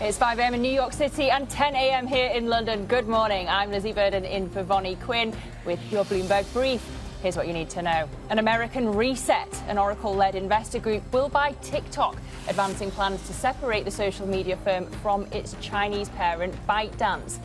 It's 5 a.m. in New York City and 10 a.m. here in London. Good morning. I'm Lizzie Burden in for Vonnie Quinn with your Bloomberg Brief. Here's what you need to know. An American reset. An Oracle-led investor group will buy TikTok, advancing plans to separate the social media firm from its Chinese parent, ByteDance.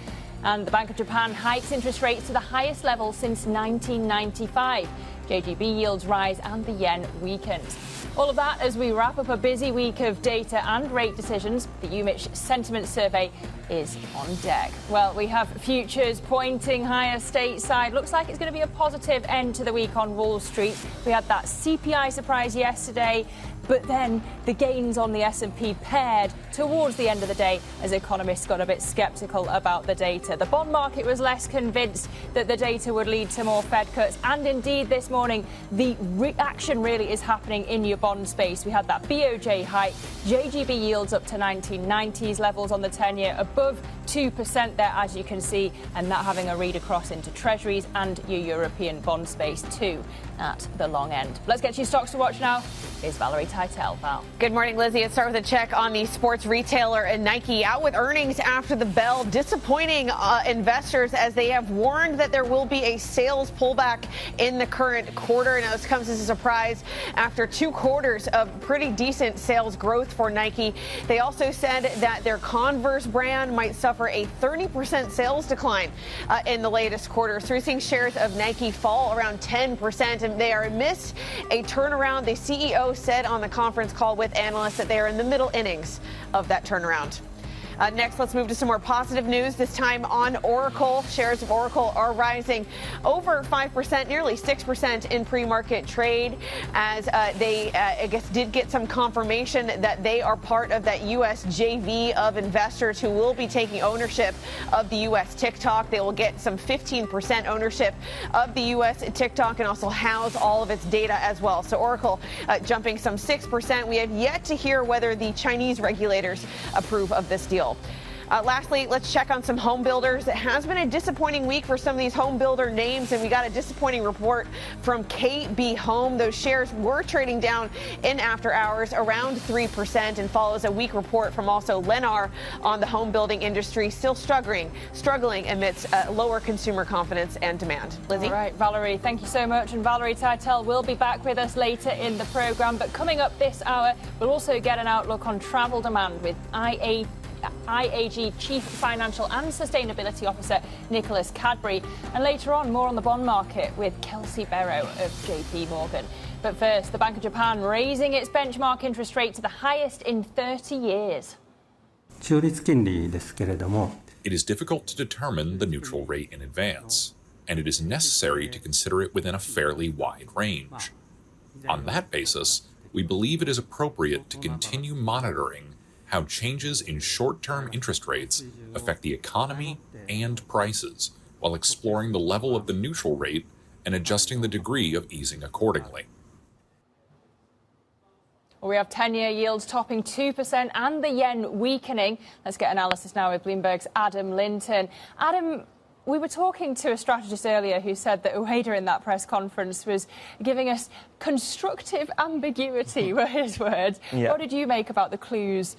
And the Bank of Japan hikes interest rates to the highest level since 1995. JGB yields rise and the yen weakens. All of that as we wrap up a busy week of data and rate decisions. The UMich Sentiment Survey is on deck. Well, we have futures pointing higher stateside. Looks like it's going to be a positive end to the week on Wall Street. We had that CPI surprise yesterday, but then the gains on the S&P paired towards the end of the day as economists got a bit sceptical about the data. The bond market was less convinced that the data would lead to more Fed cuts. And indeed, this morning, the reaction really is happening in your bond space. We had that BOJ hike, JGB yields up to 1990s levels on the 10-year, above 2% there, as you can see, and that having a read across into treasuries and your European bond space too at the long end. Let's get to your stocks to watch now. Here's Valerie Titel. Val. Good morning, Lizzie. Let's start with a check on the sports retailer and Nike out with earnings after the bell, disappointing investors as they have warned that there will be a sales pullback in the current quarter. Now, this comes as a surprise after 2 quarters of pretty decent sales growth for Nike. They also said that their Converse brand might suffer a 30% sales decline in the latest quarter. So we're seeing shares of Nike fall around 10%, and they are amidst a turnaround. The CEO said on the conference call with analysts that they are in the middle innings of that turnaround. Next, let's move to some more positive news, this time on Oracle. Shares of Oracle are rising over 5%, nearly 6% in pre-market trade as they, I guess, did get some confirmation that they are part of that U.S. JV of investors who will be taking ownership of the U.S. TikTok. They will get some 15% ownership of the U.S. TikTok and also house all of its data as well. So Oracle jumping some 6%. We have yet to hear whether the Chinese regulators approve of this deal. Lastly, let's check on some home builders. It has been a disappointing week for some of these home builder names, and we got a disappointing report from KB Home. Those shares were trading down in after hours around 3% and follows a weak report from also Lennar on the home building industry, still struggling amidst lower consumer confidence and demand. Lizzie? All right, Valerie, thank you so much. And Valerie Titel will be back with us later in the program. But coming up this hour, we'll also get an outlook on travel demand with IAG Chief Financial and Sustainability Officer Nicholas Cadbury. And later on, more on the bond market with Kelsey Barrow of JP Morgan. But first, the Bank of Japan raising its benchmark interest rate to the highest in 30 years. It is difficult to determine the neutral rate in advance, and it is necessary to consider it within a fairly wide range. On that basis, we believe it is appropriate to continue monitoring how changes in short-term interest rates affect the economy and prices, while exploring the level of the neutral rate and adjusting the degree of easing accordingly. Well, we have 10-year yields topping 2% and the yen weakening. Let's get analysis now with Bloomberg's Adam Linton. Adam, we were talking to a strategist earlier who said that Ueda in that press conference was giving us constructive ambiguity, were his words. Yeah. What did you make about the clues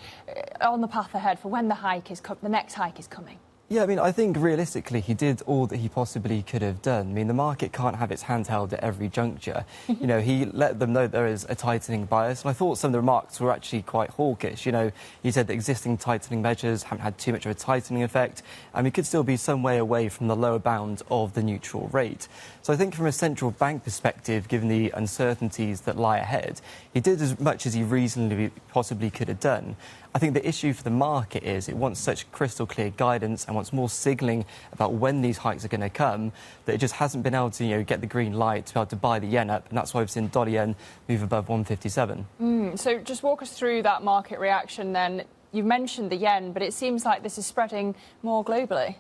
on the path ahead for when the next hike is coming? Yeah, I mean, I think realistically he did all that he possibly could have done. I mean, the market can't have its hand held at every juncture. You know, he let them know there is a tightening bias, and I thought some of the remarks were actually quite hawkish. You know, he said that existing tightening measures haven't had too much of a tightening effect, and we could still be some way away from the lower bound of the neutral rate. So I think from a central bank perspective, given the uncertainties that lie ahead, he did as much as he reasonably possibly could have done. I think the issue for the market is it wants such crystal clear guidance and wants more signalling about when these hikes are going to come that it just hasn't been able to, get the green light to be able to buy the yen up, and that's why we've seen dollar yen move above 157. So just walk us through that market reaction then. You've mentioned the yen, but it seems like this is spreading more globally.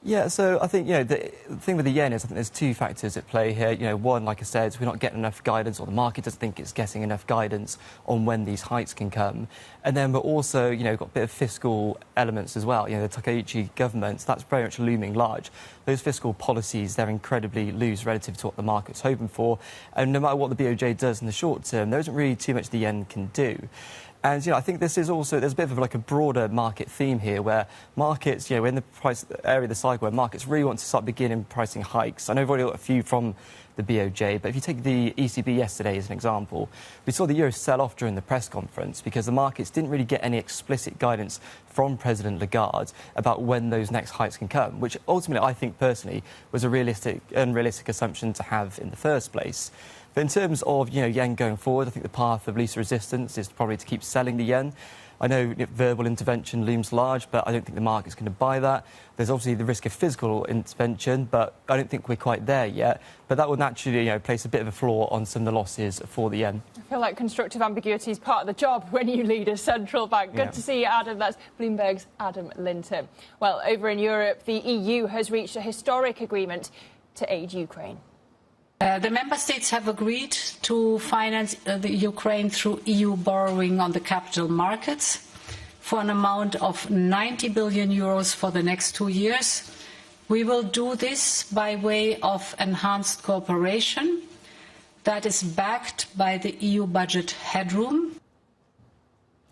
Yeah, so I think, the thing with the yen is I think there's 2 factors at play here. One, like I said, we're not getting enough guidance, or the market doesn't think it's getting enough guidance on when these hikes can come. And then we're also, got a bit of fiscal elements as well. The Takaichi government, that's very much looming large. Those fiscal policies, they're incredibly loose relative to what the market's hoping for. And no matter what the BOJ does in the short term, there isn't really too much the yen can do. And, I think this is also, there's a bit of like a broader market theme here where markets, in the price area of the cycle where markets really want to start beginning pricing hikes. I know we've already got a few from the BOJ, but if you take the ECB yesterday as an example, we saw the euro sell off during the press conference because the markets didn't really get any explicit guidance from President Lagarde about when those next hikes can come, which ultimately I think personally was a unrealistic assumption to have in the first place. But in terms of yen going forward, I think the path of least resistance is probably to keep selling the yen. I know verbal intervention looms large, but I don't think the market's going to buy that. There's obviously the risk of physical intervention, but I don't think we're quite there yet. But that will naturally, place a bit of a floor on some of the losses for the yen. I feel like constructive ambiguity is part of the job when you lead a central bank. Good to see you, Adam. That's Bloomberg's Adam Linton. Well, over in Europe, the EU has reached a historic agreement to aid Ukraine. The member states have agreed to finance the Ukraine through EU borrowing on the capital markets for an amount of 90 billion euros for the next 2 years. We will do this by way of enhanced cooperation that is backed by the EU budget headroom.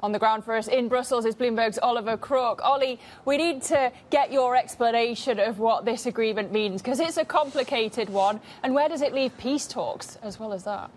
On the ground for us in Brussels is Bloomberg's Oliver Crook. Ollie, we need to get your explanation of what this agreement means, because it's a complicated one. And where does it leave peace talks as well as that?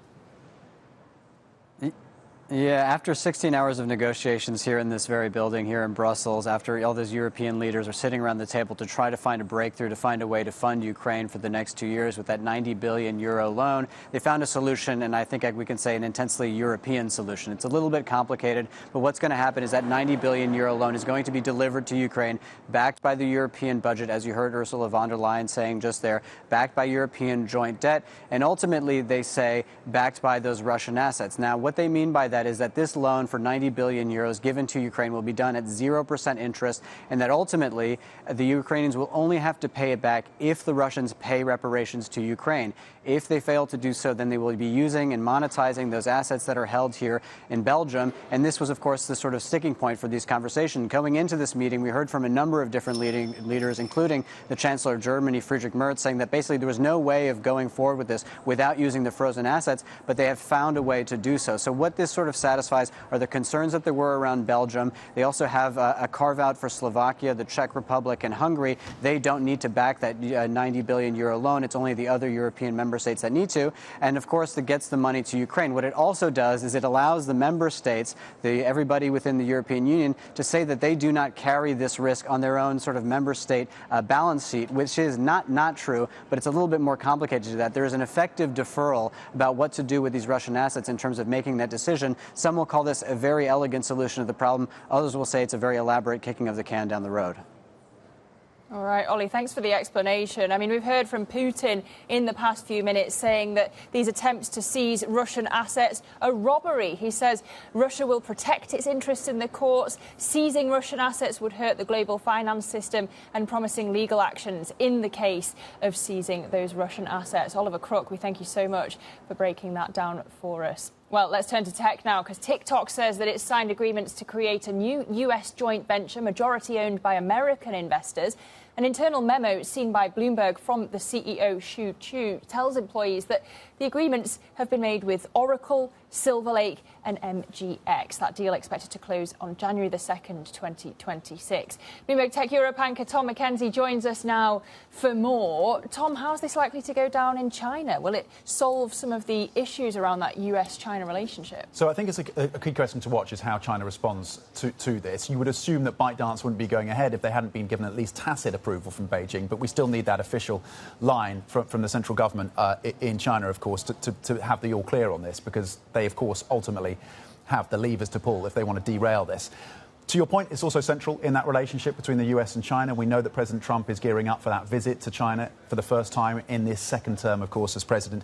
Yeah, after 16 hours of negotiations here in this very building here in Brussels, after all those European leaders are sitting around the table to try to find a breakthrough, to find a way to fund Ukraine for the next 2 years with that 90 billion euro loan, they found a solution, and I think we can say an intensely European solution. It's a little bit complicated, but what's going to happen is that 90 billion euro loan is going to be delivered to Ukraine, backed by the European budget, as you heard Ursula von der Leyen saying just there, backed by European joint debt, and ultimately, they say, backed by those Russian assets. Now, what they mean by that is that this loan for 90 billion euros given to Ukraine will be done at 0% interest, and that ultimately the Ukrainians will only have to pay it back if the Russians pay reparations to Ukraine. If they fail to do so, then they will be using and monetizing those assets that are held here in Belgium. And this was, of course, the sort of sticking point for these conversations. Going into this meeting, we heard from a number of different leaders, including the Chancellor of Germany, Friedrich Merz, saying that basically there was no way of going forward with this without using the frozen assets, but they have found a way to do so. So what this sort of satisfies are the concerns that there were around Belgium. They also have a carve-out for Slovakia, the Czech Republic, and Hungary. They don't need to back that 90 billion euro loan. It's only the other European member states that need to. And, of course, that gets the money to Ukraine. What it also does is it allows the member states, everybody within the European Union, to say that they do not carry this risk on their own sort of member state balance sheet, which is not true, but it's a little bit more complicated to that. There is an effective deferral about what to do with these Russian assets in terms of making that decision. Some will call this a very elegant solution to the problem. Others will say it's a very elaborate kicking of the can down the road. All right, Ollie, thanks for the explanation. I mean, we've heard from Putin in the past few minutes saying that these attempts to seize Russian assets are robbery. He says Russia will protect its interests in the courts. Seizing Russian assets would hurt the global finance system, and promising legal actions in the case of seizing those Russian assets. Oliver Crook, we thank you so much for breaking that down for us. Well, let's turn to tech now, because TikTok says that it's signed agreements to create a new US joint venture, majority owned by American investors. An internal memo seen by Bloomberg from the CEO, Shu Chu, tells employees that the agreements have been made with Oracle, Silver Lake and MGX. That deal expected to close on January the 2nd, 2026. Bloomberg Tech Europe anchor Tom McKenzie joins us now for more. Tom, how is this likely to go down in China? Will it solve some of the issues around that US-China relationship? So I think it's a key question to watch is how China responds to this. You would assume that ByteDance wouldn't be going ahead if they hadn't been given at least tacit approval from Beijing, but we still need that official line from the central government in China, of course, to have the all clear on this, because they, of course, ultimately have the levers to pull if they want to derail this. To your point, it's also central in that relationship between the US and China. We know that President Trump is gearing up for that visit to China for the first time in this second term, of course, as president,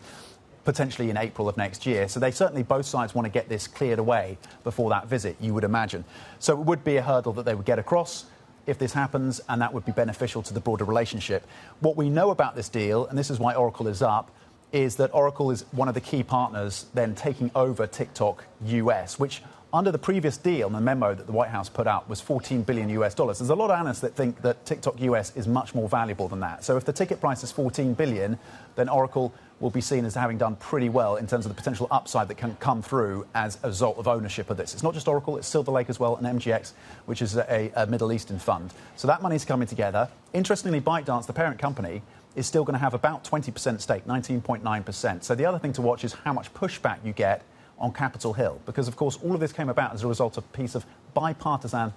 potentially in April of next year. So they certainly, both sides want to get this cleared away before that visit, you would imagine. So it would be a hurdle that they would get across if this happens, and that would be beneficial to the broader relationship. What we know about this deal, and this is why Oracle is up, is that Oracle is one of the key partners then taking over TikTok US, which under the previous deal, the memo that the White House put out was $14 billion US. There's a lot of analysts that think that TikTok US is much more valuable than that. So if the ticket price is $14 billion, then Oracle will be seen as having done pretty well in terms of the potential upside that can come through as a result of ownership of this. It's not just Oracle, it's Silver Lake as well, and MGX, which is a Middle Eastern fund. So that money's coming together. Interestingly, ByteDance, the parent company, is still going to have about 20% stake, 19.9%. So the other thing to watch is how much pushback you get on Capitol Hill, because, of course, all of this came about as a result of a piece of bipartisan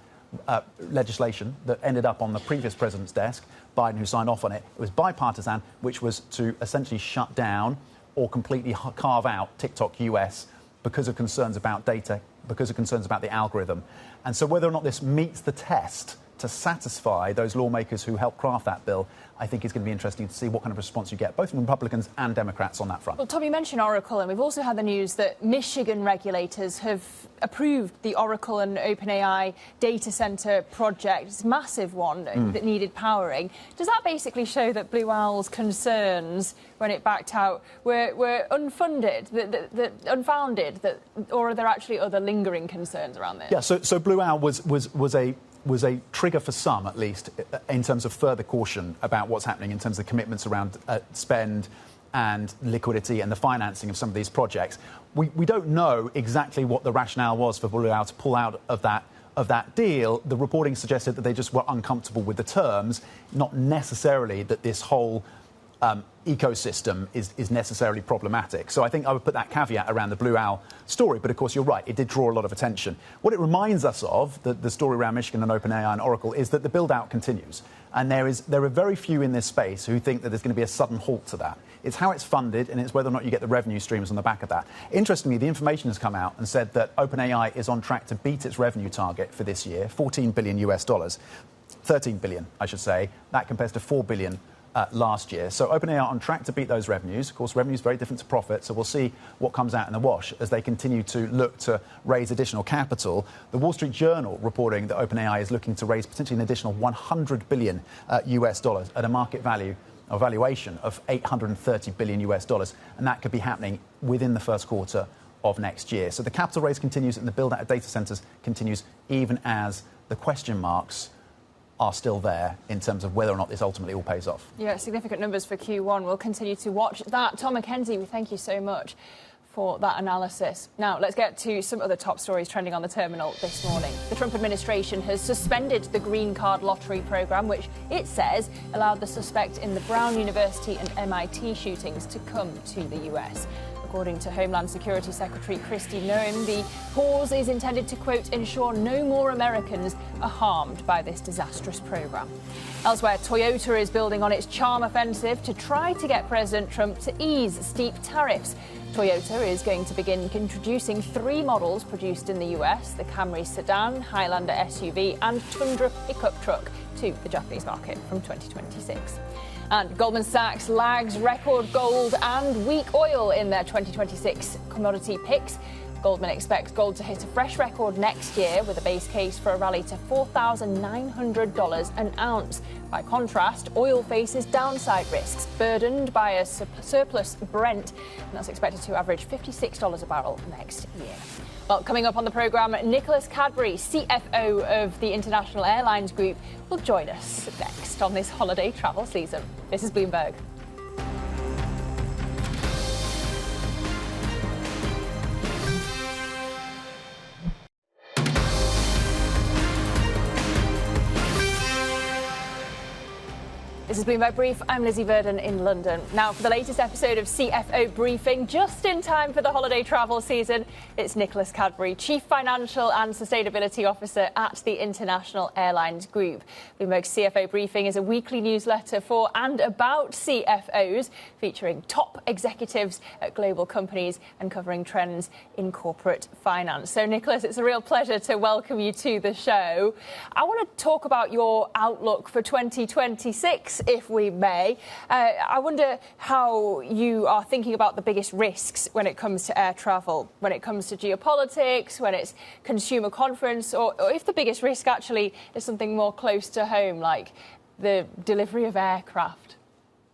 legislation that ended up on the previous president's desk, Biden, who signed off on it. It was bipartisan, which was to essentially shut down or completely carve out TikTok US because of concerns about data, because of concerns about the algorithm. And so whether or not this meets the test to satisfy those lawmakers who helped craft that bill, I think it's going to be interesting to see what kind of response you get, both from Republicans and Democrats on that front. Well, Tom, you mentioned Oracle, and we've also had the news that Michigan regulators have approved the Oracle and OpenAI data center project. It's a massive one that needed powering. Does that basically show that Blue Owl's concerns when it backed out were unfounded, or are there actually other lingering concerns around this? Yeah, so Blue Owl was a trigger for some, at least, in terms of further caution about what's happening in terms of commitments around spend and liquidity and the financing of some of these projects. We don't know exactly what the rationale was for Blue Owl to pull out of that deal. The reporting suggested that they just were uncomfortable with the terms, not necessarily that this whole ecosystem is necessarily problematic. So I think I would put that caveat around the Blue Owl story. But, of course, you're right. It did draw a lot of attention. What it reminds us of, the story around Michigan and OpenAI and Oracle, is that the build-out continues. And there are very few in this space who think that there's going to be a sudden halt to that. It's how it's funded, and it's whether or not you get the revenue streams on the back of that. Interestingly, the information has come out and said that OpenAI is on track to beat its revenue target for this year, $14 billion US, 13 billion, I should say. That compares to $4 billion last year. So OpenAI on track to beat those revenues. Of course, revenue is very different to profit, so we'll see what comes out in the wash as they continue to look to raise additional capital. The Wall Street Journal reporting that OpenAI is looking to raise potentially an additional $100 billion US dollars at a market value or valuation of $830 billion US dollars, and that could be happening within the first quarter of next year. So the capital raise continues and the build-out of data centers continues, even as the question marks are still there in terms of whether or not this ultimately all pays off. Yeah, significant numbers for Q1. We'll continue to watch that. Tom McKenzie, we thank you so much for that analysis. Now, let's get to some other top stories trending on the terminal this morning. The Trump administration has suspended the green card lottery program, which it says allowed the suspect in the Brown University and MIT shootings to come to the US. According to Homeland Security Secretary Kristi Noem, the pause is intended to, quote, ensure no more Americans are harmed by this disastrous program. Elsewhere, Toyota is building on its charm offensive to try to get President Trump to ease steep tariffs. Toyota is going to begin introducing 3 models produced in the US, the Camry sedan, Highlander SUV and Tundra pickup truck, to the Japanese market from 2026. And Goldman Sachs lags record gold and weak oil in their 2026 commodity picks. Goldman expects gold to hit a fresh record next year with a base case for a rally to $4,900 an ounce. By contrast, oil faces downside risks, burdened by a surplus Brent, and that's expected to average $56 a barrel next year. Well, coming up on the programme, Nicholas Cadbury, CFO of the International Airlines Group, will join us next on this holiday travel season. This is Bloomberg. This is Bloomberg Brief. I'm Lizzie Verdon in London. Now, for the latest episode of CFO Briefing, just in time for the holiday travel season, it's Nicholas Cadbury, Chief Financial and Sustainability Officer at the International Airlines Group. Bloomberg's CFO Briefing is a weekly newsletter for and about CFOs, featuring top executives at global companies and covering trends in corporate finance. So, Nicholas, it's a real pleasure to welcome you to the show. I want to talk about your outlook for 2026. If we may. I wonder how you are thinking about the biggest risks when it comes to air travel, when it comes to geopolitics, when it's consumer confidence, or if the biggest risk actually is something more close to home, like the delivery of aircraft.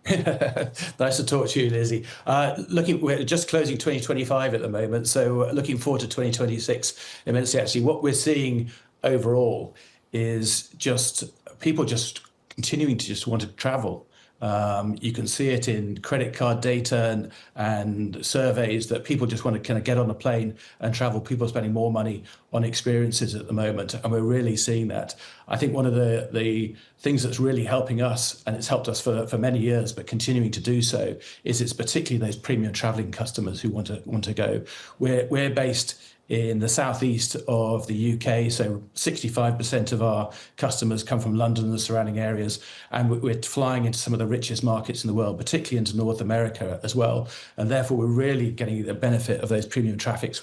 Nice to talk to you, Lizzie. We're just closing 2025 at the moment, so looking forward to 2026 immensely. Actually, what we're seeing overall is just people just continuing to just want to travel. You can see it in credit card data and surveys that people just want to kind of get on a plane and travel. People are spending more money on experiences at the moment, and we're really seeing that. I think one of the things that's really helping us, and it's helped us for many years, but continuing to do so, is it's particularly those premium traveling customers who want to go. We're based in the southeast of the UK, so 65% of our customers come from London and the surrounding areas, and we're flying into some of the richest markets in the world, particularly into North America as well, and therefore we're really getting the benefit of those premium traffic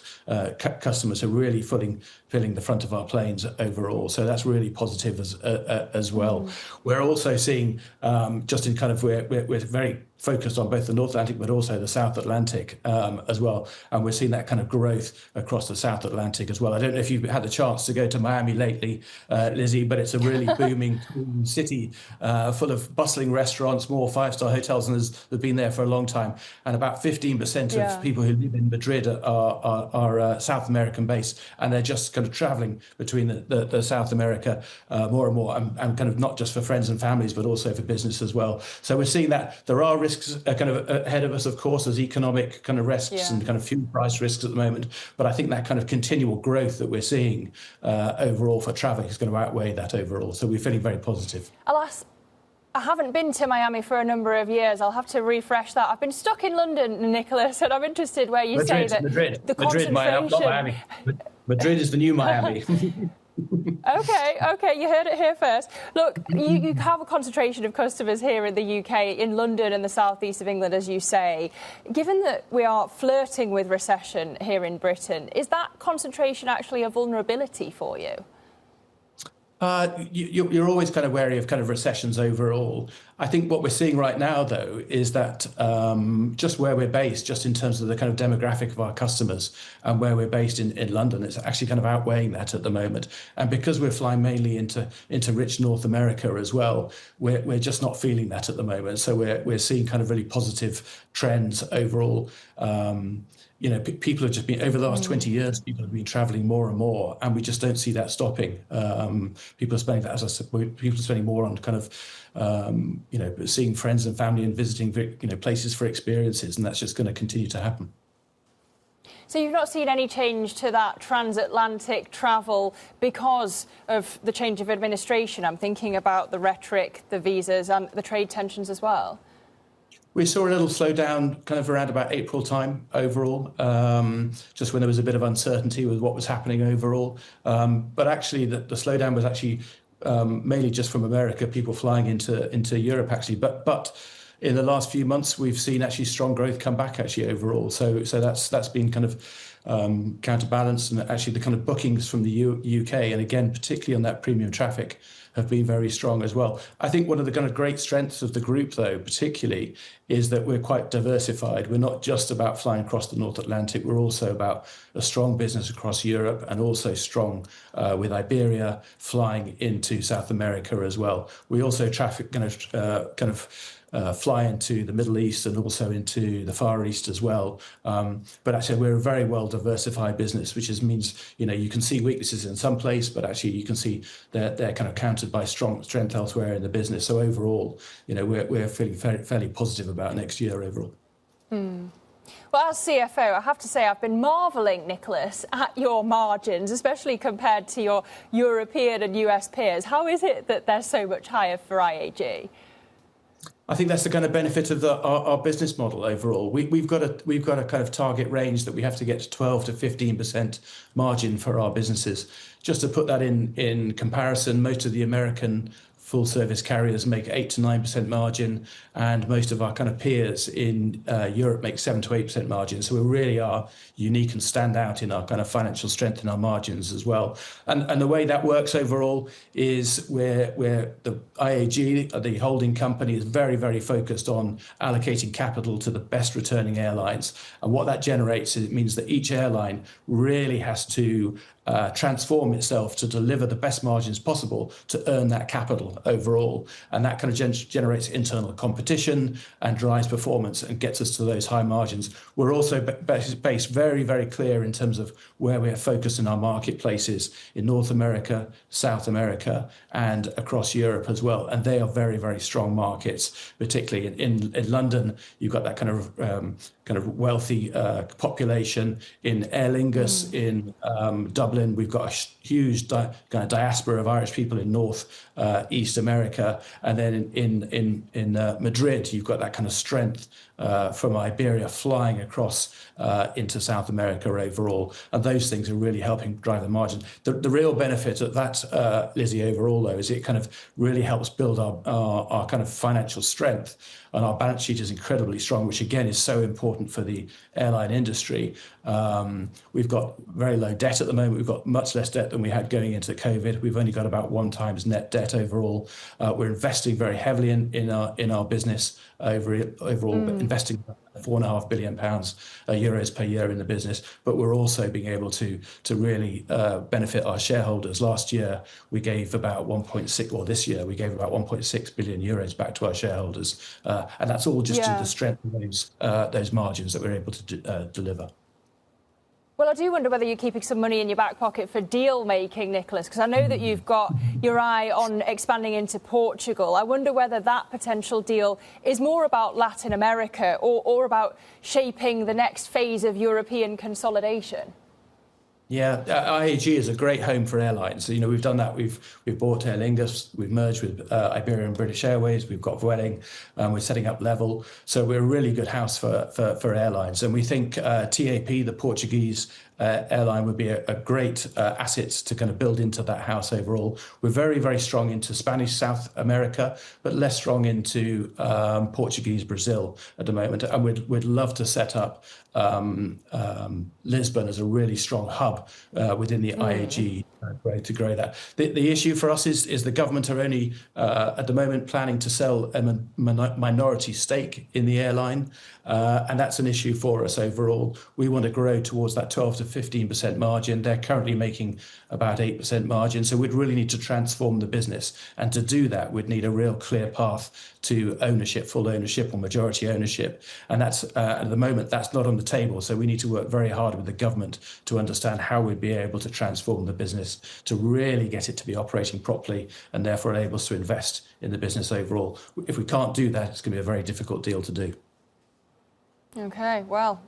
customers who are really filling the front of our planes overall. So that's really positive as well. We're also seeing just in kind of we're very focused on both the North Atlantic but also the South Atlantic as well. And we're seeing that kind of growth across the South Atlantic as well. I don't know if you've had the chance to go to Miami lately, Lizzie, but it's a really booming city full of bustling restaurants, more five-star hotels, and there's been there for a long time. And about 15% of people who live in Madrid are South American based, and they're just kind of traveling between the South America more and more, and kind of not just for friends and families, but also for business as well. So we're seeing that there are risks kind of ahead of us, of course, as economic kind of risks and kind of fuel price risks at the moment. But I think that kind of continual growth that we're seeing overall for traffic is going to outweigh that overall. So we're feeling very positive. Alas, I haven't been to Miami for a number of years. I'll have to refresh that. I've been stuck in London, Nicholas, and I'm interested where you say that the concentration... Madrid, not Miami. Madrid is the new Miami. Okay, you heard it here first. Look, you have a concentration of customers here in the UK, in London and the southeast of England, as you say. Given that we are flirting with recession here in Britain, is that concentration actually a vulnerability for you? You're always kind of wary of kind of recessions overall. I think what we're seeing right now, though, is that just where we're based, just in terms of the kind of demographic of our customers and where we're based in London, it's actually kind of outweighing that at the moment. And because we're flying mainly into rich North America as well, we're just not feeling that at the moment. So we're seeing kind of really positive trends overall. People have just been, over the last 20 years, people have been traveling more and more, and we just don't see that stopping. People are spending, as I said, people are spending more on kind of, seeing friends and family and visiting, places for experiences, and that's just going to continue to happen. So you've not seen any change to that transatlantic travel because of the change of administration? I'm thinking about the rhetoric, the visas, and the trade tensions as well. We saw a little slowdown kind of around about April time overall, just when there was a bit of uncertainty with what was happening overall. But actually, the slowdown was actually mainly just from America, people flying into Europe, actually. But in the last few months, we've seen actually strong growth come back actually overall. So that's been kind of counterbalanced, and actually the kind of bookings from the UK, and again, particularly on that premium traffic, have been very strong as well. I think one of the kind of great strengths of the group, though, particularly, is that we're quite diversified. We're not just about flying across the North Atlantic. We're also about a strong business across Europe, and also strong with Iberia flying into South America as well. We also fly into the Middle East and also into the Far East as well. But actually, we're a very well diversified business, which means you can see weaknesses in some place, but actually you can see they're kind of countered by strength elsewhere in the business. So overall, we're feeling fairly positive about next year overall. Well, as CFO, I have to say I've been marvelling, Nicholas, at your margins, especially compared to your European and US peers. How is it that they're so much higher for IAG? I think that's the kind of benefit of our business model overall. We've got a kind of target range that we have to get to 12 to 15% margin for our businesses. Just to put that in comparison, most of the American full service carriers make 8 to 9% margin, and most of our kind of peers in Europe make 7 to 8% margin. So we really are unique and stand out in our kind of financial strength and our margins as well. And the way that works overall is where the IAG, the holding company, is very, very focused on allocating capital to the best returning airlines. And what that generates is it means that each airline really has to transform itself to deliver the best margins possible to earn that capital overall. And that kind of generates internal competition and drives performance and gets us to those high margins. We're also based very, very clear in terms of where we are focused in our marketplaces in North America, South America, and across Europe as well. And they are very, very strong markets, particularly in London. You've got that kind of wealthy population. In Aer Lingus, in Dublin, we've got a huge kind of diaspora of Irish people in North East America, and then in Madrid, you've got that kind of strength from Iberia flying across into South America overall, and those things are really helping drive the margin. The real benefit of that, Lizzie, overall though, is it kind of really helps build our kind of financial strength, and our balance sheet is incredibly strong, which again is so important for the airline industry. We've got very low debt at the moment. We've got much less debt than we had going into COVID. We've only got about 1x net debt overall. We're investing very heavily in our business overall, investing £4.5 billion euros per year in the business, but we're also being able to really benefit our shareholders. Last year we gave about 1.6, or this year we gave about 1.6 billion euros back to our shareholders, and that's all just to the strength of those margins that we're able to deliver. Well, I do wonder whether you're keeping some money in your back pocket for deal making, Nicholas, because I know that you've got your eye on expanding into Portugal. I wonder whether that potential deal is more about Latin America or about shaping the next phase of European consolidation. Yeah, IAG is a great home for airlines. So, we've done that. We've bought Aer Lingus, we've merged with Iberia and British Airways, we've got Vueling, we're setting up Level. So we're a really good house for airlines. And we think TAP, the Portuguese airline, would be a great asset to kind of build into that house overall. We're very, very strong into Spanish South America, but less strong into Portuguese Brazil at the moment. And we'd love to set up Lisbon as a really strong hub within the IAG to grow that. The issue for us is the government are only at the moment planning to sell a minority stake in the airline, and that's an issue for us overall. We want to grow towards that 12 to 15% margin. They're currently making about 8% margin, so we'd really need to transform the business, and to do that we'd need a real clear path to ownership, full ownership or majority ownership, and that's at the moment that's not on the table. So we need to work very hard with the government to understand how we'd be able to transform the business to really get it to be operating properly, and therefore enable us to invest in the business overall. If we can't do that, it's going to be a very difficult deal to do. Okay, well,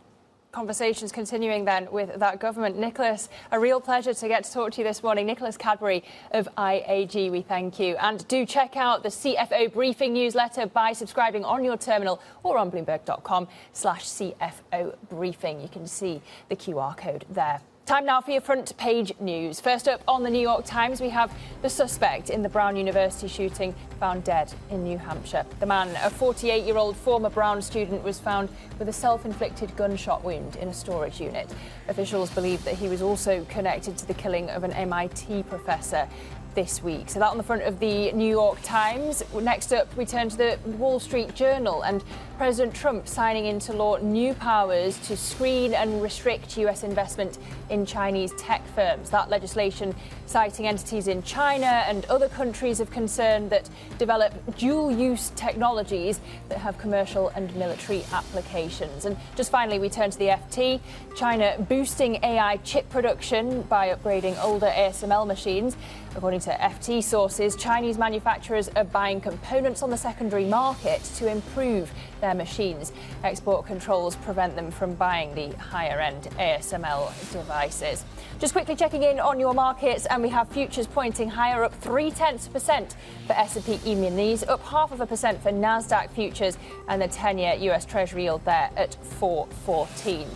conversations continuing then with that government. Nicholas, a real pleasure to get to talk to you this morning. Nicholas Cadbury of IAG, we thank you. And do check out the CFO Briefing newsletter by subscribing on your terminal or on Bloomberg.com/CFO Briefing. You can see the QR code there. Time now for your front page news. First up on the New York Times, we have the suspect in the Brown University shooting found dead in New Hampshire. The man, a 48-year-old former Brown student, was found with a self-inflicted gunshot wound in a storage unit. Officials believe that he was also connected to the killing of an MIT professor this week. So that on the front of the New York Times. Next up, we turn to the Wall Street Journal and President Trump signing into law new powers to screen and restrict US investment in Chinese tech firms. That legislation citing entities in China and other countries of concern that develop dual-use technologies that have commercial and military applications. And just finally, we turn to the FT. China boosting AI chip production by upgrading older ASML machines. According to FT sources, Chinese manufacturers are buying components on the secondary market to improve their machines. Export controls prevent them from buying the higher-end ASML devices. Just quickly checking in on your markets, and we have futures pointing higher, up 0.3% for S&P E-minis, up 0.5% for Nasdaq futures, and the 10-year US Treasury yield there at 4.14.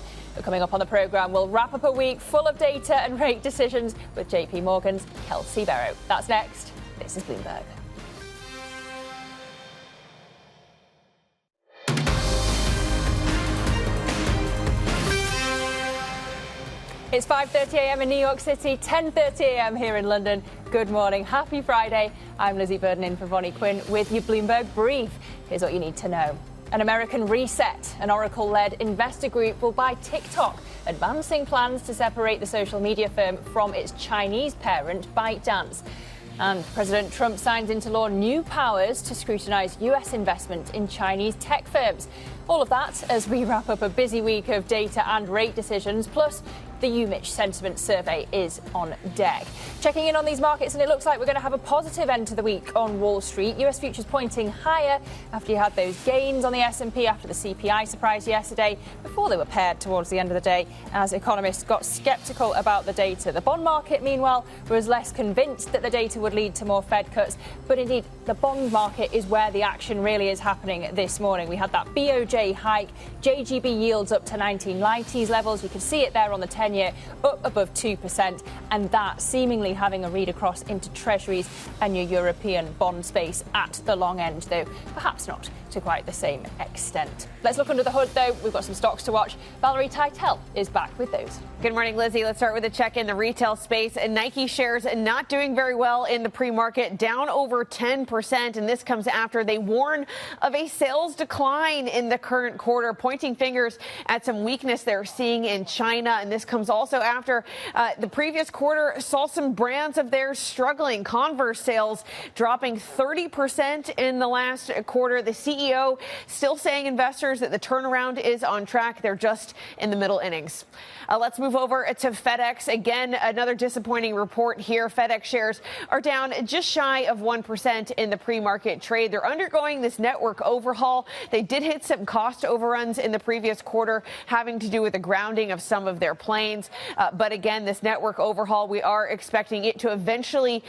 Coming up on the programme, we'll wrap up a week full of data and rate decisions with JP Morgan's Kelsey Barrow. That's next. This is Bloomberg. It's 5:30 a.m. in New York City, 10:30 a.m. here in London. Good morning. Happy Friday. I'm Lizzie Burden in for Vonnie Quinn with your Bloomberg Brief. Here's what you need to know. An American reset. An Oracle-led investor group will buy TikTok advancing plans to separate the social media firm from its Chinese parent, ByteDance. And President Trump signs into law new powers to scrutinize U.S. investment in Chinese tech firms. All of that as we wrap up a busy week of data and rate decisions, plus the UMich Sentiment Survey is on deck. Checking in on these markets, and it looks like we're going to have a positive end to the week on Wall Street. US futures pointing higher after you had those gains on the S&P after the CPI surprise yesterday, before they were paired towards the end of the day as economists got sceptical about the data. The bond market, meanwhile, was less convinced that the data would lead to more Fed cuts. But indeed, the bond market is where the action really is happening this morning. We had that BOJ hike, JGB yields up to 1990s levels. You can see it there on the 10-year, up above 2%, and that seemingly having a read across into treasuries and your European bond space at the long end, though perhaps not to quite the same extent. Let's look under the hood, though. We've got some stocks to watch. Valerie Teitel is back with those. Good morning, Lizzie. Let's start with a check in the retail space. Nike shares not doing very well in the pre-market, down over 10%. And this comes after they warn of a sales decline in the current quarter, pointing fingers at some weakness they're seeing in China. And this comes also after the previous quarter saw some brands of theirs struggling. Converse sales dropping 30% in the last quarter. The CEO still saying investors that the turnaround is on track. They're just in the middle innings. Let's move over to FedEx. Again, another disappointing report here. FedEx shares are down just shy of 1% in the pre-market trade. They're undergoing this network overhaul. They did hit some cost overruns in the previous quarter, having to do with the grounding of some of their planes. But again, this network overhaul, we are expecting it to eventually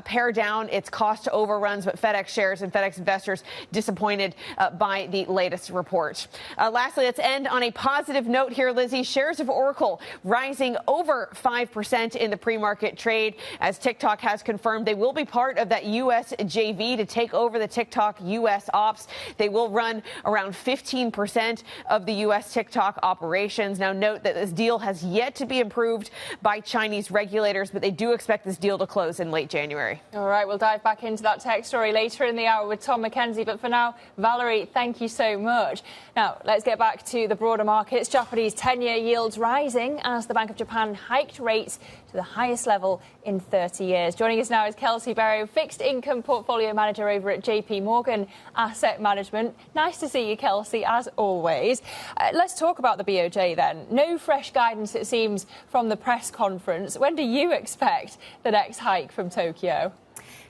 pare down its cost overruns. But FedEx shares and FedEx investors disappointed by the latest report. Lastly, let's end on a positive note here, Lizzie. Shares of Oracle rising over 5% in the pre-market trade, as TikTok has confirmed they will be part of that U.S. JV to take over the TikTok U.S. ops. They will run around 15% of the U.S. TikTok operations. Now, note that this deal has yet to be approved by Chinese regulators, but they do expect this deal to close in late January. All right, we'll dive back into that tech story later in the hour with Tom McKenzie. But for now, Valerie, thank you so much. Now, let's get back to the broader markets. Japanese 10-year yields rising as the Bank of Japan hiked rates to the highest level in 30 years. Joining us now is Kelsey Barrow, fixed income portfolio manager over at JP Morgan Asset Management. Nice to see you, Kelsey, as always. Let's talk about the BOJ then. No fresh guidance, it seems, from the press conference. When do you expect the next hike from Tokyo?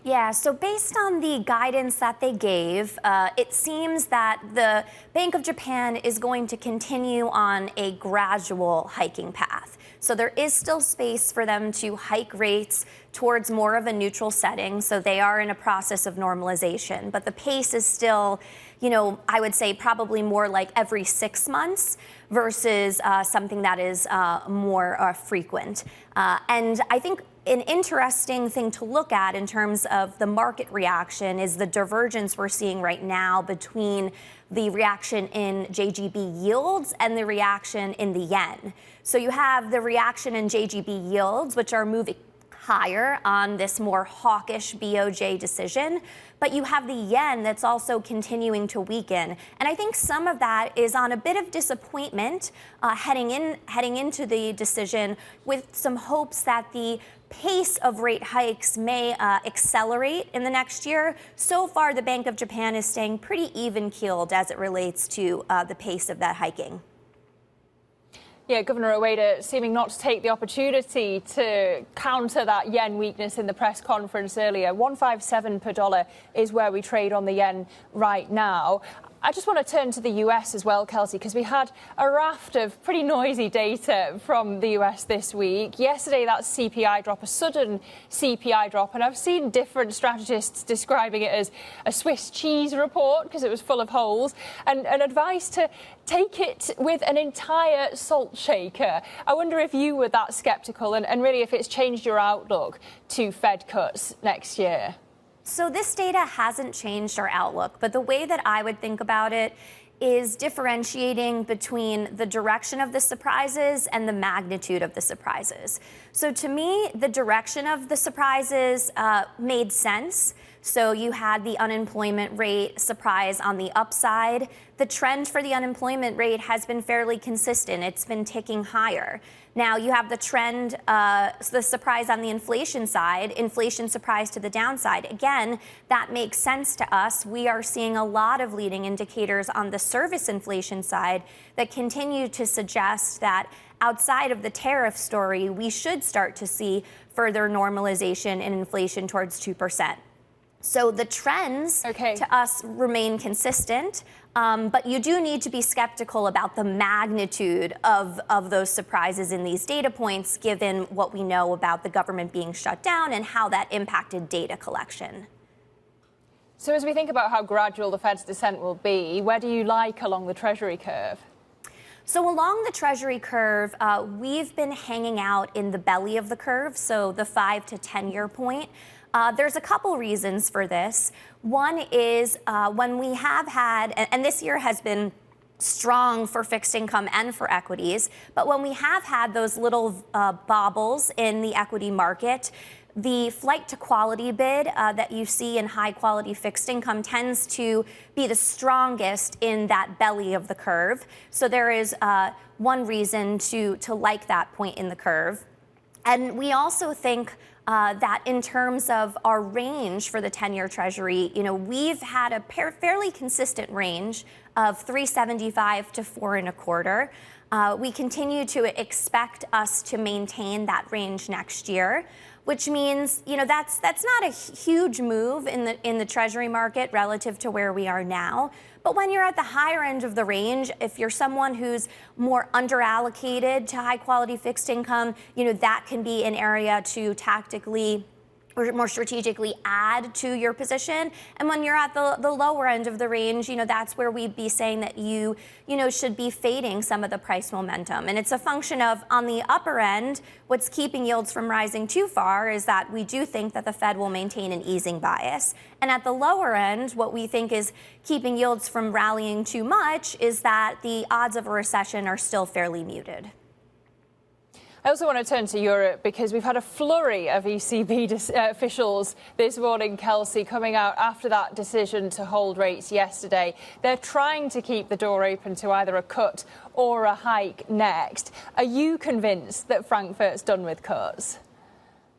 Yeah, so based on the guidance that they gave, it seems that the Bank of Japan is going to continue on a gradual hiking path. So there is still space for them to hike rates towards more of a neutral setting. So they are in a process of normalization. But the pace is still, I would say probably more like every 6 months versus something that is more frequent. And I think an interesting thing to look at in terms of the market reaction is the divergence we're seeing right now between the reaction in JGB yields and the reaction in the yen. So you have the reaction in JGB yields, which are moving higher on this more hawkish BOJ decision, but you have the yen that's also continuing to weaken. And I think some of that is on a bit of disappointment heading into the decision, with some hopes that the pace of rate hikes may accelerate in the next year. So far, the Bank of Japan is staying pretty even-keeled as it relates to the pace of that hiking. Yeah, Governor Ueda seeming not to take the opportunity to counter that yen weakness in the press conference earlier. 157 per dollar is where we trade on the yen right now. I just want to turn to the US as well, Kelsey, because we had a raft of pretty noisy data from the US this week. Yesterday, that CPI drop, a sudden CPI drop, and I've seen different strategists describing it as a Swiss cheese report because it was full of holes, and advice to take it with an entire salt shaker. I wonder if you were that sceptical and really if it's changed your outlook to Fed cuts next year. So this data hasn't changed our outlook, but the way that I would think about it is differentiating between the direction of the surprises and the magnitude of the surprises. So to me, the direction of the surprises made sense. So you had the unemployment rate surprise on the upside. The trend for the unemployment rate has been fairly consistent. It's been ticking higher. Now you have the trend, the surprise on the inflation side, inflation surprise to the downside. Again, that makes sense to us. We are seeing a lot of leading indicators on the service inflation side that continue to suggest that outside of the tariff story, we should start to see further normalization in inflation towards 2%. So the trends to us remain consistent, but you do need to be skeptical about the magnitude of those surprises in these data points, given what we know about the government being shut down and how that impacted data collection. So as we think about how gradual the Fed's descent will be, where do you like along the Treasury curve? So along the Treasury curve, we've been hanging out in the belly of the curve, so the 5 to 10-year point. There's a couple reasons for this. One is when we have had, and this year has been strong for fixed income and for equities, but when we have had those little bobbles in the equity market, the flight to quality bid that you see in high quality fixed income tends to be the strongest in that belly of the curve. So there is one reason to like that point in the curve. And we also think that in terms of our range for the 10-year Treasury, we've had a fairly consistent range of 3.75 to 4.25. We continue to expect us to maintain that range next year, which means, that's not a huge move in the Treasury market relative to where we are now. But when you're at the higher end of the range, if you're someone who's more underallocated to high quality fixed income, that can be an area to tactically or more strategically add to your position. And when you're at the lower end of the range, that's where we'd be saying that you should be fading some of the price momentum. And it's a function of, on the upper end, what's keeping yields from rising too far is that we do think that the Fed will maintain an easing bias. And at the lower end, what we think is keeping yields from rallying too much is that the odds of a recession are still fairly muted. I also want to turn to Europe because we've had a flurry of ECB officials this morning, Kelsey, coming out after that decision to hold rates yesterday. They're trying to keep the door open to either a cut or a hike next. Are you convinced that Frankfurt's done with cuts?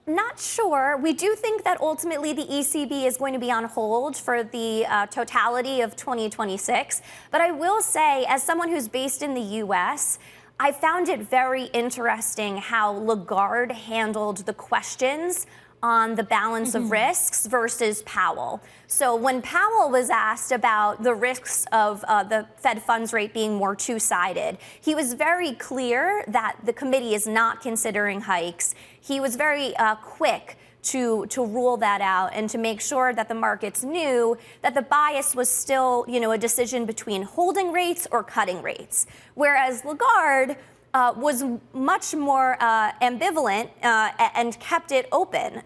Not sure. We do think that ultimately the ECB is going to be on hold for the totality of 2026. But I will say, as someone who's based in the U.S., I found it very interesting how Lagarde handled the questions on the balance of risks versus Powell. So when Powell was asked about the risks of the Fed funds rate being more two-sided, he was very clear that the committee is not considering hikes. He was very quick to rule that out and to make sure that the markets knew that the bias was still, a decision between holding rates or cutting rates. Whereas Lagarde was much more ambivalent and kept it open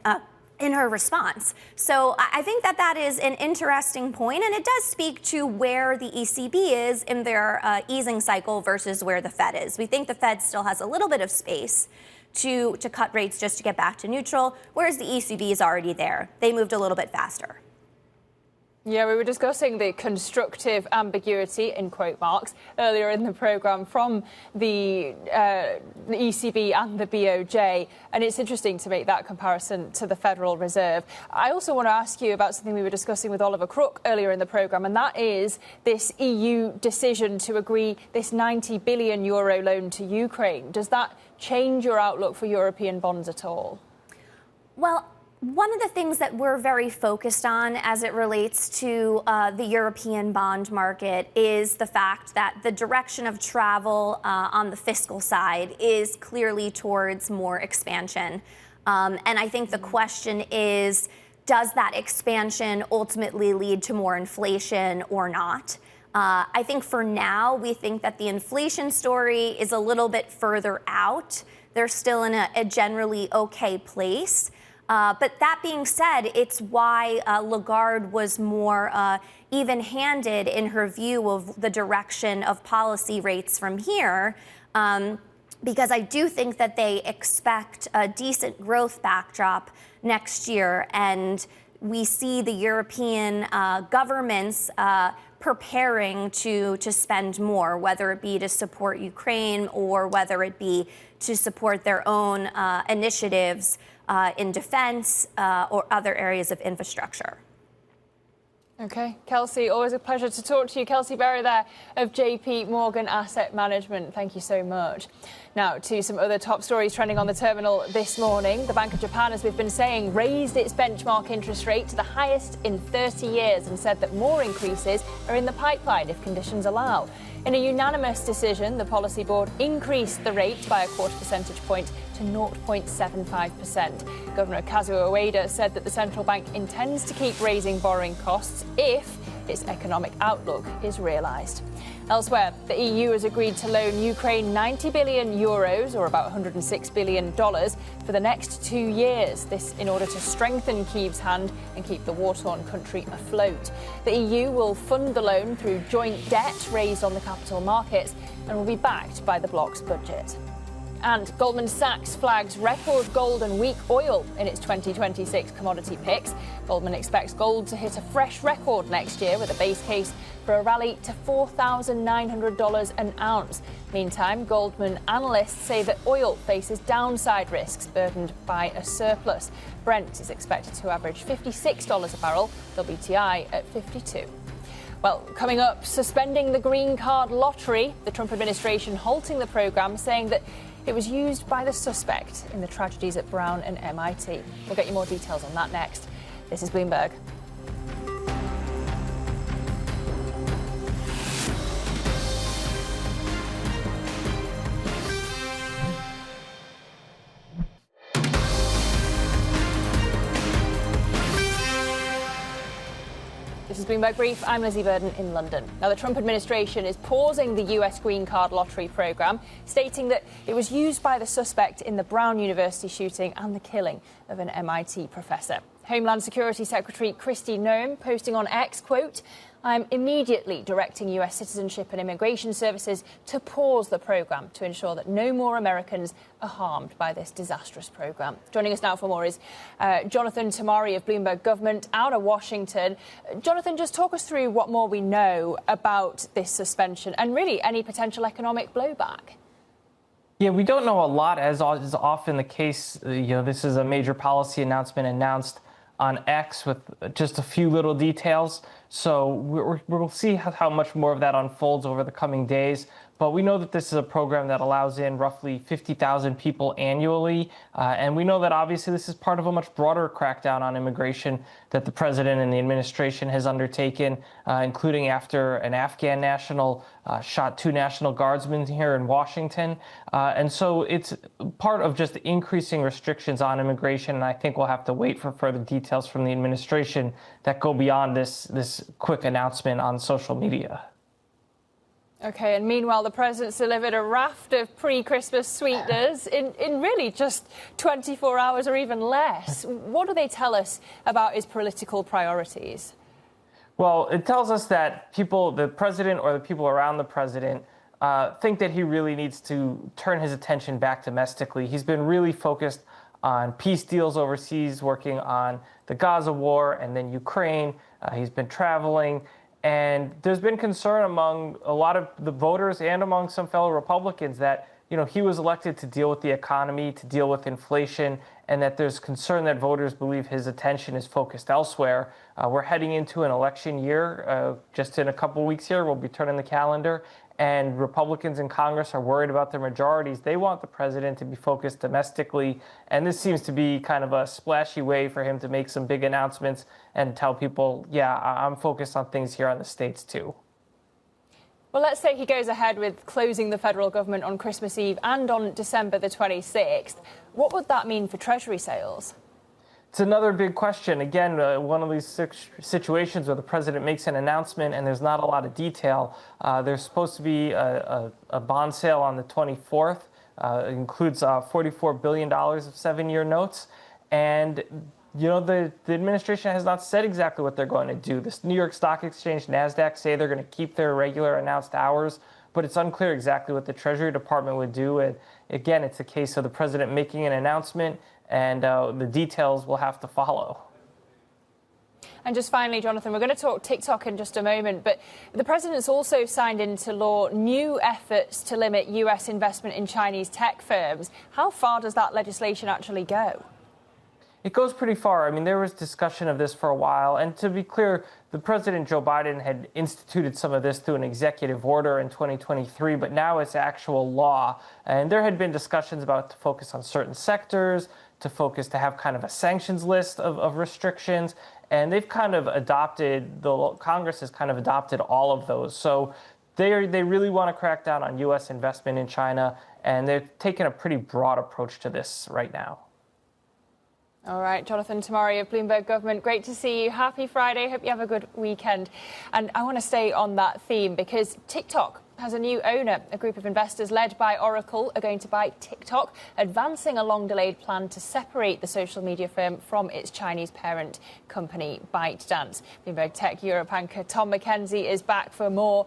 in her response. So I think that is an interesting point, and it does speak to where the ECB is in their easing cycle versus where the Fed is. We think the Fed still has a little bit of space to cut rates just to get back to neutral, whereas the ECB is already there. They moved a little bit faster. Yeah, we were discussing the constructive ambiguity, in quote marks, earlier in the programme from the ECB and the BOJ, and it's interesting to make that comparison to the Federal Reserve. I also want to ask you about something we were discussing with Oliver Crook earlier in the programme, and that is this EU decision to agree this €90 billion loan to Ukraine. Does that change your outlook for European bonds at all? Well, one of the things that we're very focused on as it relates to the European bond market is the fact that the direction of travel on the fiscal side is clearly towards more expansion. And I think the question is, does that expansion ultimately lead to more inflation or not? I think for now, we think that the inflation story is a little bit further out. They're still in a generally okay place. But that being said, it's why Lagarde was more even-handed in her view of the direction of policy rates from here, because I do think that they expect a decent growth backdrop next year. And we see the European governments preparing to spend more, whether it be to support Ukraine or whether it be to support their own initiatives in defense or other areas of infrastructure. Okay, Kelsey, always a pleasure to talk to you. Kelsey Berry there of JP Morgan Asset Management. Thank you so much. Now to some other top stories trending on the terminal this morning. The Bank of Japan, as we've been saying, raised its benchmark interest rate to the highest in 30 years and said that more increases are in the pipeline if conditions allow. In a unanimous decision, the policy board increased the rate by a quarter percentage point to 0.75%. Governor Kazuo Ueda said that the central bank intends to keep raising borrowing costs if its economic outlook is realised. Elsewhere, the EU has agreed to loan Ukraine 90 billion euros, or about $106 billion, for the next 2 years. This in order to strengthen Kyiv's hand and keep the war-torn country afloat. The EU will fund the loan through joint debt raised on the capital markets and will be backed by the bloc's budget. And Goldman Sachs flags record gold and weak oil in its 2026 commodity picks. Goldman expects gold to hit a fresh record next year with a base case for a rally to $4,900 an ounce. Meantime, Goldman analysts say that oil faces downside risks burdened by a surplus. Brent is expected to average $56 a barrel, WTI at 52. Well, coming up, suspending the green card lottery, the Trump administration halting the program, saying that it was used by the suspect in the tragedies at Brown and MIT. We'll get you more details on that next. This is Bloomberg. This is Bloomberg Brief. I'm Lizzie Burden in London. Now, the Trump administration is pausing the US green card lottery program, stating that it was used by the suspect in the Brown University shooting and the killing of an MIT professor. Homeland Security Secretary Kristi Noem posting on X, quote, "I'm immediately directing US Citizenship and Immigration Services to pause the program to ensure that no more Americans are harmed by this disastrous program." Joining us now for more is Jonathan Tamari of Bloomberg Government out of Washington. Jonathan, just talk us through what more we know about this suspension and really any potential economic blowback. Yeah, we don't know a lot, as is often the case. This is a major policy announcement announced on X with just a few little details. So we'll see how much more of that unfolds over the coming days. But we know that this is a program that allows in roughly 50,000 people annually. And we know that obviously this is part of a much broader crackdown on immigration that the president and the administration has undertaken, including after an Afghan national shot 2 National Guardsmen here in Washington. And so it's part of just increasing restrictions on immigration. And I think we'll have to wait for further details from the administration that go beyond this quick announcement on social media. OK, and meanwhile, the president's delivered a raft of pre-Christmas sweeteners in really just 24 hours or even less. What do they tell us about his political priorities? Well, it tells us that the president or the people around the president think that he really needs to turn his attention back domestically. He's been really focused on peace deals overseas, working on the Gaza war and then Ukraine. He's been traveling. And there's been concern among a lot of the voters and among some fellow Republicans that, he was elected to deal with the economy, to deal with inflation, and that there's concern that voters believe his attention is focused elsewhere. We're heading into an election year. Just in a couple weeks here, we'll be turning the calendar. And Republicans in Congress are worried about their majorities. They want the president to be focused domestically. And this seems to be kind of a splashy way for him to make some big announcements and tell people, yeah, I'm focused on things here on the States, too. Well, let's say he goes ahead with closing the federal government on Christmas Eve and on December the 26th. What would that mean for Treasury sales? It's another big question. Again, one of these situations where the president makes an announcement and there's not a lot of detail. There's supposed to be a bond sale on the 24th. It includes $44 billion of 7-year notes. And, the administration has not said exactly what they're going to do. This New York Stock Exchange, NASDAQ, say they're going to keep their regular announced hours. But it's unclear exactly what the Treasury Department would do. And again, it's a case of the president making an announcement and the details will have to follow. And just finally, Jonathan, we're going to talk TikTok in just a moment, but the president's also signed into law new efforts to limit US investment in Chinese tech firms. How far does that legislation actually go? It goes pretty far. I mean, there was discussion of this for a while. And to be clear, the President Joe Biden had instituted some of this through an executive order in 2023, but now it's actual law. And there had been discussions about to focus on certain sectors, to have kind of a sanctions list of restrictions. And they've kind of adopted, Congress has kind of adopted all of those. So they really want to crack down on U.S. investment in China, and they're taking a pretty broad approach to this right now. All right, Jonathan Tamari of Bloomberg Government, great to see you. Happy Friday. Hope you have a good weekend. And I want to stay on that theme because TikTok has a new owner. A group of investors led by Oracle are going to buy TikTok, advancing a long-delayed plan to separate the social media firm from its Chinese parent company, ByteDance. Bloomberg Tech Europe anchor Tom McKenzie is back for more.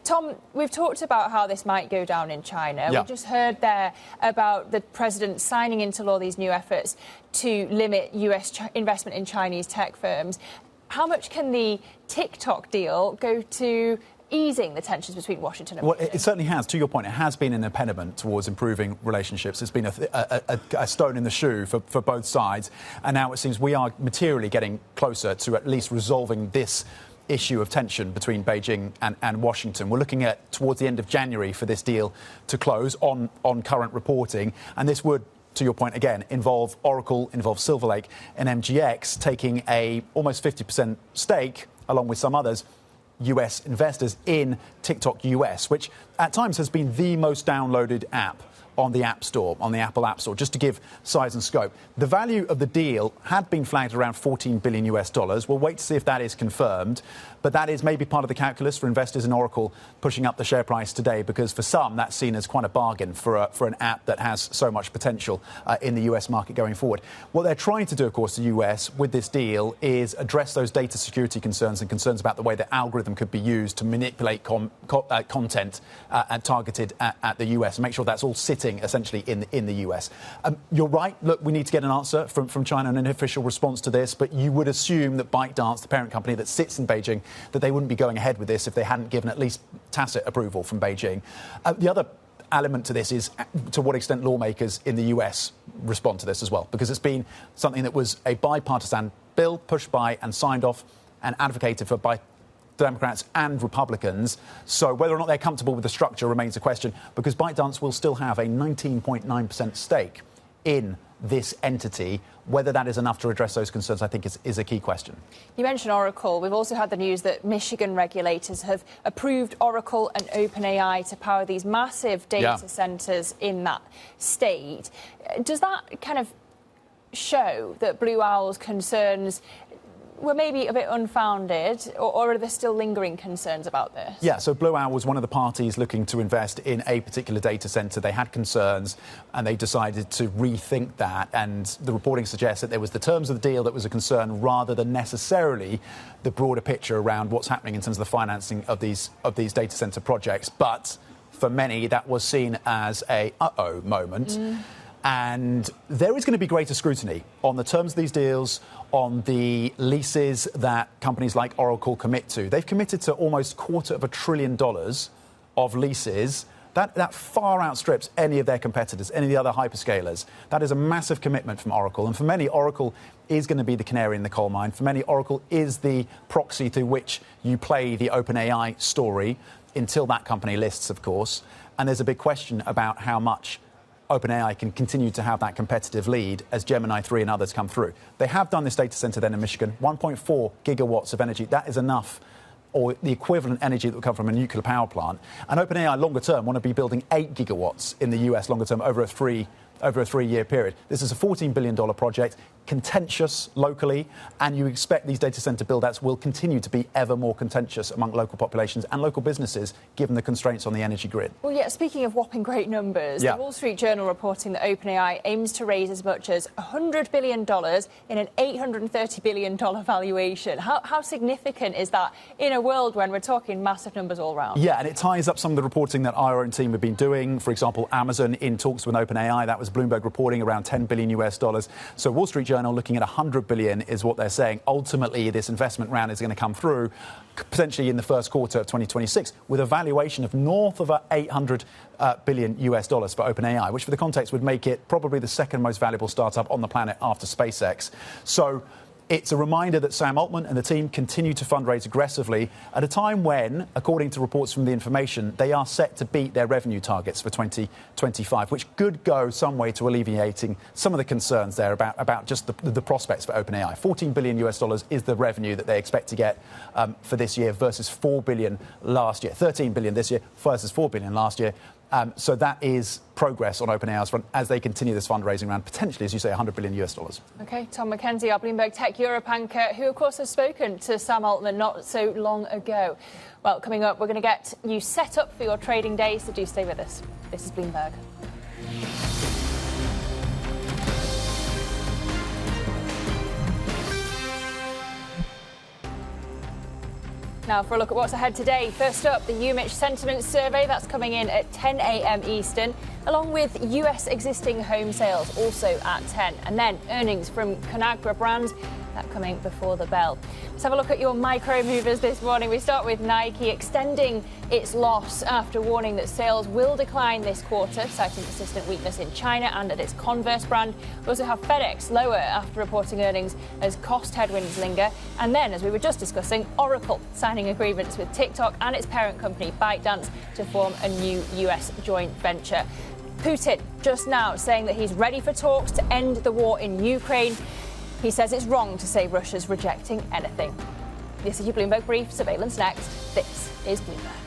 Tom, we've talked about how this might go down in China. Yeah. We just heard there about the president signing into law these new efforts to limit US investment in Chinese tech firms. How much can the TikTok deal go to easing the tensions between Washington and Beijing? Well, it certainly has. To your point, it has been an impediment towards improving relationships. It's been a stone in the shoe for both sides. And now it seems we are materially getting closer to at least resolving this issue of tension between Beijing and Washington. We're looking at towards the end of January for this deal to close on current reporting. And this would, to your point again, involve Oracle, involve Silver Lake and MGX taking a almost 50% stake, along with some others, US investors in TikTok US, which at times has been the most downloaded app on the App Store, on the Apple App Store, just to give size and scope. The value of the deal had been flagged around $14 billion US. We'll wait to see if that is confirmed. But that is maybe part of the calculus for investors in Oracle pushing up the share price today, because for some that's seen as quite a bargain for an app that has so much potential in the US market going forward. What they're trying to do, of course, the US with this deal is address those data security concerns and concerns about the way the algorithm could be used to manipulate content targeted at the US and make sure that's all sitting essentially in the US. You're right. Look, we need to get an answer from China and an official response to this. But you would assume that ByteDance, the parent company that sits in Beijing, that they wouldn't be going ahead with this if they hadn't given at least tacit approval from Beijing. The other element to this is to what extent lawmakers in the US respond to this as well, because it's been something that was a bipartisan bill pushed by and signed off and advocated for by Democrats and Republicans. So whether or not they're comfortable with the structure remains a question, because ByteDance will still have a 19.9% stake in this entity. Whether that is enough to address those concerns, I think, is a key question. You mentioned Oracle. We've also had the news that Michigan regulators have approved Oracle and OpenAI to power these massive data centers in that state. Does that kind of show that Blue Owl's concerns were maybe a bit unfounded, or are there still lingering concerns about this? Yeah, so Blue Owl was one of the parties looking to invest in a particular data centre. They had concerns and they decided to rethink that. And the reporting suggests that there was the terms of the deal that was a concern rather than necessarily the broader picture around what's happening in terms of the financing of these data centre projects. But for many, that was seen as a uh-oh moment. And there is going to be greater scrutiny on the terms of these deals, on the leases that companies like Oracle commit to. They've committed to almost $250 billion of leases. That far outstrips any of their competitors, any of the other hyperscalers. That is a massive commitment from Oracle. And for many, Oracle is going to be the canary in the coal mine. For many, Oracle is the proxy through which you play the OpenAI story until that company lists, of course. And there's a big question about how much OpenAI can continue to have that competitive lead as Gemini 3 and others come through. They have done this data center then in Michigan, 1.4 gigawatts of energy. That is enough, or the equivalent energy that would come from a nuclear power plant. And OpenAI longer term want to be building 8 gigawatts in the US longer term over a three-year period. This is a $14 billion project, contentious locally, and you expect these data center build-outs will continue to be ever more contentious among local populations and local businesses, given the constraints on the energy grid. Well, yeah, speaking of whopping great numbers, the Wall Street Journal reporting that OpenAI aims to raise as much as $100 billion in an $830 billion valuation. How significant is that in a world when we're talking massive numbers all around? Yeah, and it ties up some of the reporting that our own team have been doing. For example, Amazon in talks with OpenAI. That was as Bloomberg reporting, around $10 billion US. So Wall Street Journal looking at $100 billion is what they're saying. Ultimately, this investment round is going to come through potentially in the first quarter of 2026 with a valuation of north of $800 billion US for OpenAI, which for the context would make it probably the second most valuable startup on the planet after SpaceX. So it's a reminder that Sam Altman and the team continue to fundraise aggressively at a time when, according to reports from The Information, they are set to beat their revenue targets for 2025, which could go some way to alleviating some of the concerns there about just the prospects for OpenAI. $14 billion US is the revenue that they expect to get for this year versus $4 billion last year. $13 billion this year versus $4 billion last year. So that is progress on OpenAI's front as they continue this fundraising round, potentially, as you say, $100 billion US. OK, Tom McKenzie, our Bloomberg Tech Europe anchor, who, of course, has spoken to Sam Altman not so long ago. Well, coming up, we're going to get you set up for your trading day, so do stay with us. This is Bloomberg. Now, for a look at what's ahead today. First up, the UMich Sentiment Survey. That's coming in at 10 a.m. Eastern, along with US existing home sales, also at 10. And then earnings from Conagra Brands, that coming before the bell. Let's have a look at your micro movers this morning. We start with Nike extending its loss after warning that sales will decline this quarter, citing persistent weakness in China and at its Converse brand. We also have FedEx lower after reporting earnings as cost headwinds linger. And then, as we were just discussing, Oracle signing agreements with TikTok and its parent company ByteDance to form a new US joint venture. Putin just now saying that he's ready for talks to end the war in Ukraine. He says it's wrong to say Russia's rejecting anything. This is your Bloomberg Brief. Surveillance next. This is Bloomberg.